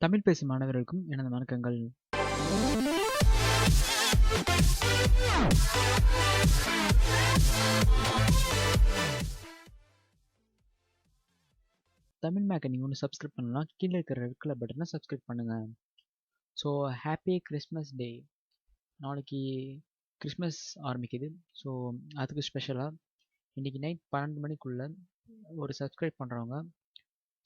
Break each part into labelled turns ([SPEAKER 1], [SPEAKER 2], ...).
[SPEAKER 1] தமிழ் பேசும் மாணவர்களுக்கும் எனது வணக்கங்கள். தமிழ் மேக்கை நீங்கள் ஒன்று சப்ஸ்கிரைப் பண்ணலாம், கீழே இருக்கிற ரெட் கலர் பட்டனை சப்ஸ்கிரைப் பண்ணுங்கள். ஸோ ஹாப்பி கிறிஸ்மஸ் டே. நாளைக்கு கிறிஸ்மஸ் ஆரம்பிக்குது. ஸோ அதுக்கு ஸ்பெஷலாக இன்றைக்கி நைட் 12 மணிக்குள்ளே ஒரு சப்ஸ்கிரைப் பண்ணுறவங்க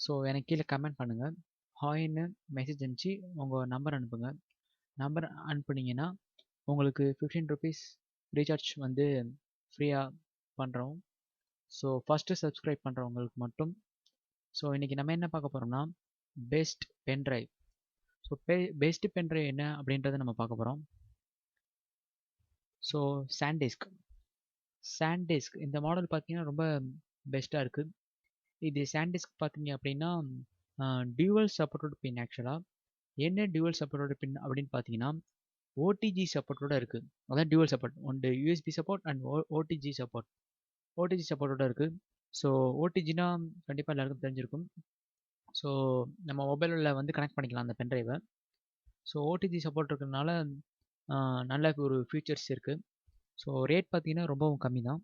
[SPEAKER 1] ஸோ எனக்கு கீழே கமெண்ட் பண்ணுங்கள். ஹாய்ன்னு மெசேஜ் அனுப்பிச்சு உங்கள் நம்பர் அனுப்புங்க. நம்பர் அனுப்புனீங்கன்னா உங்களுக்கு 15 ருபீஸ் ரீசார்ஜ் வந்து ஃப்ரீயாக பண்ணுறோம். ஸோ ஃபஸ்ட்டு சப்ஸ்கிரைப் பண்ணுறவங்களுக்கு மட்டும். ஸோ இன்றைக்கி நம்ம என்ன பார்க்க போகிறோம்னா best pen drive. So best pen drive என்ன அப்படின்றத நம்ம பார்க்க போகிறோம். ஸோ சாண்டிஸ்க் இந்த மாடல் பார்த்தீங்கன்னா ரொம்ப பெஸ்ட்டாக இருக்குது. இது சாண்டிஸ்க் பார்த்தீங்க அப்படின்னா டியூவல் சப்போர்ட்டட் பின். ஆக்சுவலாக என்ன டியூவல் சப்போர்ட்டட் பின் அப்படின்னு பார்த்தீங்கன்னா ஓடிஜி சப்போர்ட்டோட இருக்குது. அதான் டியூவல் சப்போர்ட். ஒன்று யூஎஸ்பி சப்போர்ட் அண்ட் ஓடிஜி சப்போர்ட்டோட இருக்குது. ஸோ ஓடிஜினா கண்டிப்பாக எல்லாருக்கும் தெரிஞ்சிருக்கும். ஸோ நம்ம மொபைலில் வந்து கனெக்ட் பண்ணிக்கலாம் அந்த பென்ட்ரைவை. ஸோ ஓடிஜி சப்போர்ட் இருக்கிறதுனால நல்ல ஒரு ஃபீச்சர்ஸ் இருக்குது. ஸோ ரேட் பார்த்தீங்கன்னா ரொம்பவும் கம்மி தான்.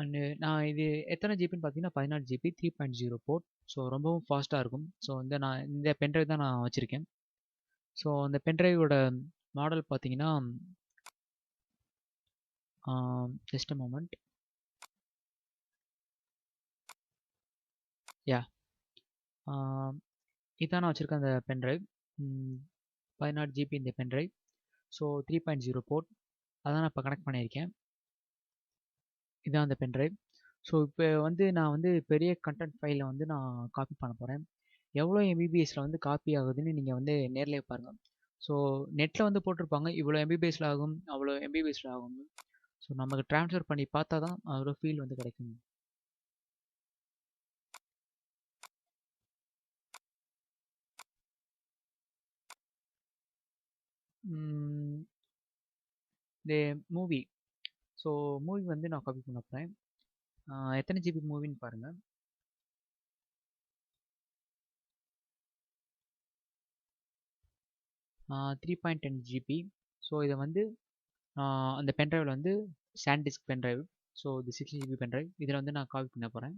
[SPEAKER 1] அண்டு நான் இது எத்தனை ஜிபின்னு பார்த்தீங்கன்னா 16 ஜிபி 3.0 போர்ட். ஸோ ரொம்பவும் ஃபாஸ்ட்டாக இருக்கும். ஸோ நான் இந்த பென்ட்ரைவ் தான் நான் வச்சுருக்கேன். ஸோ அந்த பென்ட்ரைவோட மாடல் பார்த்தீங்கன்னா ஜஸ்ட் அ மொமெண்ட். இதான் நான் வச்சுருக்கேன் அந்த பென்ட்ரைவ். 16 ஜிபி இந்த பென்ட்ரைவ். ஸோ 3.0 போர்ட் அதான் நான் இப்போ கனெக்ட் பண்ணியிருக்கேன். இதான் அந்த பென்ட்ரைவ். ஸோ இப்போ வந்து நான் வந்து பெரிய கண்டென்ட் ஃபைலை வந்து நான் காப்பி பண்ண போகிறேன். எவ்வளோ எம்பிபிஎஸ்சில் வந்து காப்பி ஆகுதுன்னு நீங்கள் வந்து நேர்லேயே பாருங்கள். ஸோ நெட்டில் வந்து போட்டிருப்பாங்க இவ்வளோ எம்பிபிஎஸ்சில் ஆகும், அவ்வளோ எம்பிபிஎஸ்சில் ஆகும். ஸோ நமக்கு ட்ரான்ஸ்ஃபர் பண்ணி பார்த்தா தான் அதோட ஃபீல் வந்து கிடைக்கும். இந்த மூவி. ஸோ மூவி வந்து நான் காப்பி பண்ண போகிறேன். எத்தனை ஜிபி மூவின்னு பாருங்கள். 3.10 ஜிபி. ஸோ இதை வந்து அந்த பென்ட்ரைவில் வந்து சாண்டிஸ்க் பென்ட்ரைவ். ஸோ இது 60 ஜிபி பென்ட்ரைவ். இதில் வந்து நான் காப்பி பண்ண போகிறேன்.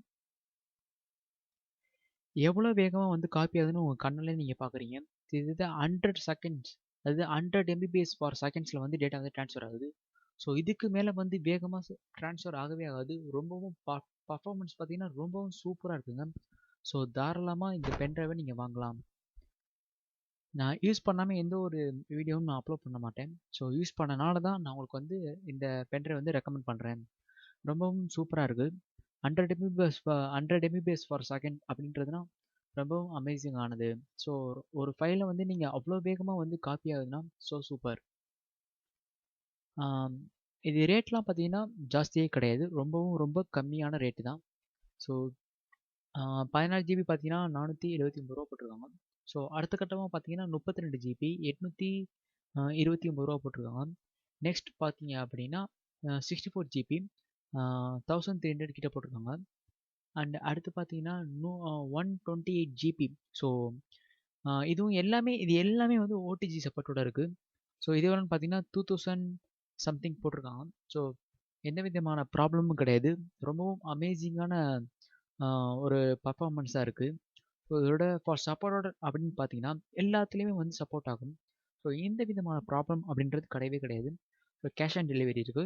[SPEAKER 1] எவ்வளோ வேகமாக வந்து காப்பி ஆகுதுன்னு உங்கள் கண்ணில் நீங்கள் பார்க்குறீங்க. இது 100 செகண்ட்ஸ், அதாவது 100 எம்பிபிஎஸ் ஃபார் செகண்ட்ஸில் வந்து டேட்டா வந்து ட்ரான்ஸ்ஃபர் ஆகுது. ஸோ இதுக்கு மேலே வந்து வேகமாக ட்ரான்ஸ்ஃபர் ஆகவே ஆகாது. ரொம்பவும் பர்ஃபார்மன்ஸ் பார்த்தீங்கன்னா ரொம்பவும் சூப்பராக இருக்குங்க. ஸோ தாராளமாக இந்த பென்ட்ரைவை நீங்கள் வாங்கலாம். நான் யூஸ் பண்ணாமல் எந்த ஒரு வீடியோவும் நான் அப்லோட் பண்ண மாட்டேன். ஸோ யூஸ் பண்ணனால தான் நான் உங்களுக்கு வந்து இந்த பென்ட்ரைவ் வந்து ரெக்கமெண்ட் பண்ணுறேன். ரொம்பவும் சூப்பராக இருக்குது. 100 எம்பிபிஎஸ் ஃபார் செகண்ட் அப்படின்றதுனா ரொம்பவும் அமேசிங் ஆனது. ஸோ ஒரு ஃபைலை வந்து நீங்கள் அவ்வளோ வேகமாக வந்து காப்பி ஆகுதுன்னா ஸோ சூப்பர். இது ரேட்லாம் பார்த்தீங்கன்னா ஜாஸ்தியே கிடையாது. ரொம்ப கம்மியான ரேட்டு தான். ஸோ 16 ஜிபி பார்த்தீங்கன்னா 479 ரூபா போட்டிருக்காங்க. ஸோ அடுத்த கட்டமாக பார்த்தீங்கன்னா 32 ஜிபி 829 ரூபா போட்டிருக்காங்க. நெக்ஸ்ட் பார்த்தீங்க அப்படின்னா 64 ஜிபி 1300 கிட்ட போட்டிருக்காங்க. அண்ட் அடுத்து பார்த்தீங்கன்னா 128 ஜிபி. ஸோ இது எல்லாமே வந்து ஓடிஜி சப்போர்ட்டோட இருக்குது. ஸோ இது எவ்வளோன்னு பார்த்தீங்கன்னா 2000 சம்திங் போட்டிருக்காங்க. ஸோ எந்த விதமான ப்ராப்ளமும் கிடையாது. ரொம்பவும் அமேசிங்கான ஒரு பர்ஃபார்மன்ஸாக இருக்குது. ஸோ இதோட ஃபார் சப்போர்ட்டோட அப்படின்னு பார்த்தீங்கன்னா எல்லாத்துலேயுமே வந்து சப்போர்ட் ஆகும். ஸோ எந்த விதமான ப்ராப்ளம் அப்படின்றது கிடையவே கிடையாது. ஸோ கேஷ் ஆன் டெலிவரி இருக்குது.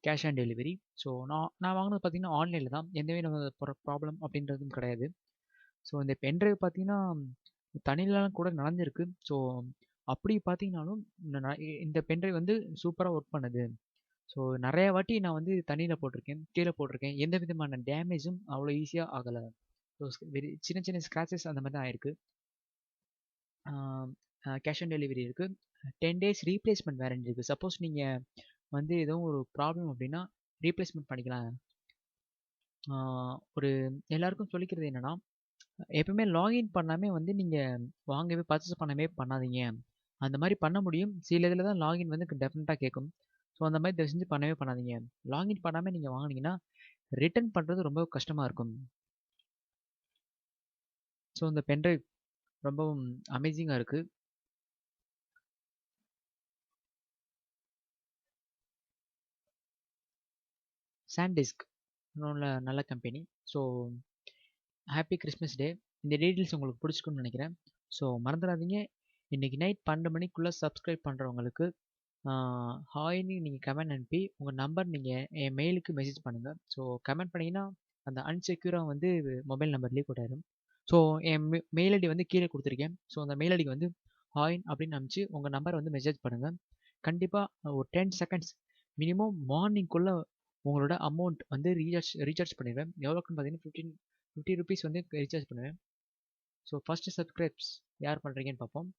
[SPEAKER 1] Cash on delivery. ஸோ நான் வாங்கினது பார்த்தீங்கன்னா ஆன்லைனில் தான். எந்த வித ப்ராப்ளம் அப்படின்றதும் கிடையாது. ஸோ இந்த பென்ட்ரைவ் பார்த்தீங்கன்னா தண்ணியிலலாம் கூட நனைஞ்சிருக்கு. ஸோ அப்படி பார்த்தீங்கன்னாலும் இந்த பென்ட்ரைவ் வந்து சூப்பராக ஒர்க் பண்ணுது. ஸோ நிறைய வாட்டி நான் வந்து தண்ணியில் போட்டிருக்கேன், கீழே போட்டிருக்கேன். எந்த விதமான டேமேஜும் அவ்வளோ ஈஸியாக ஆகலை. ஸோ சின்ன ஸ்க்ராச்சஸ் அந்த மாதிரி தான் ஆயிருக்கு. கேஷ் ஆன் டெலிவரி இருக்குது. 10 days ரீப்ளேஸ்மெண்ட் வேரண்டி இருக்குது. சப்போஸ் நீங்கள் வந்து ஏதோ ஒரு ப்ராப்ளம் அப்படின்னா ரீப்ளேஸ்மெண்ட் பண்ணிக்கலாம். ஒரு எல்லாருக்கும் சொல்லிக்கிறது என்னென்னா எப்பவுமே லாகின் பண்ணாமல் வந்து நீங்கள் வாங்கவே பர்ச்சேஸ் பண்ணவே பண்ணாதீங்க. அந்த மாதிரி பண்ண முடியும். சில இதில் தான் லாகின் வந்து டெஃபினட்டாக கேட்கும். ஸோ அந்த மாதிரி தயவு செஞ்சு பண்ணவே பண்ணாதீங்க. லாகின் பண்ணாமல் நீங்கள் வாங்கினீங்கன்னா ரிட்டர்ன் பண்ணுறது ரொம்ப கஷ்டமாக இருக்கும். ஸோ இந்த பென்ட்ரைவ் ரொம்பவும் அமேசிங்காக இருக்குது. சான்டிஸ்க் நல்ல கம்பெனி. ஸோ ஹாப்பி கிறிஸ்மஸ் டே. இந்த டீட்டெயில்ஸ் உங்களுக்கு பிடிச்சிக்குன்னு நினைக்கிறேன். ஸோ மறந்துடாதீங்க, இன்றைக்கி நைட் 12 மணிக்குள்ளே சப்ஸ்கிரைப் பண்ணுறவங்களுக்கு ஹாய்னு நீங்கள் கமெண்ட் அனுப்பி உங்கள் நம்பர் நீங்கள் என் மெயிலுக்கு மெசேஜ் பண்ணுங்கள். ஸோ கமெண்ட் பண்ணிங்கன்னா அந்த அன்செக்யூராக வந்து மொபைல் நம்பர் லீக் ஆயிடும். ஸோ என் மெயில் ஐடி வந்து கீழே கொடுத்துருக்கேன். ஸோ அந்த மெயில் ஐடிக்கு வந்து ஹாயின் அப்படின்னு அனுப்பிச்சு உங்கள் நம்பரை வந்து மெசேஜ் பண்ணுங்கள். கண்டிப்பாக ஒரு 10 செகண்ட்ஸ் மினிமம் மார்னிங்குள்ளே உங்களோட அமௌண்ட் வந்து ரீசார்ஜ் பண்ணிடுவேன். எவ்வளோக்குன்னு பார்த்தீங்கன்னா 50 ருபீஸ் வந்து ரீசார்ஜ் பண்ணுவேன். ஸோ ஃபஸ்ட்டு சப்ஸ்கிரைப்ஸ் யார் பண்ணுறீங்கன்னு பார்ப்போம்.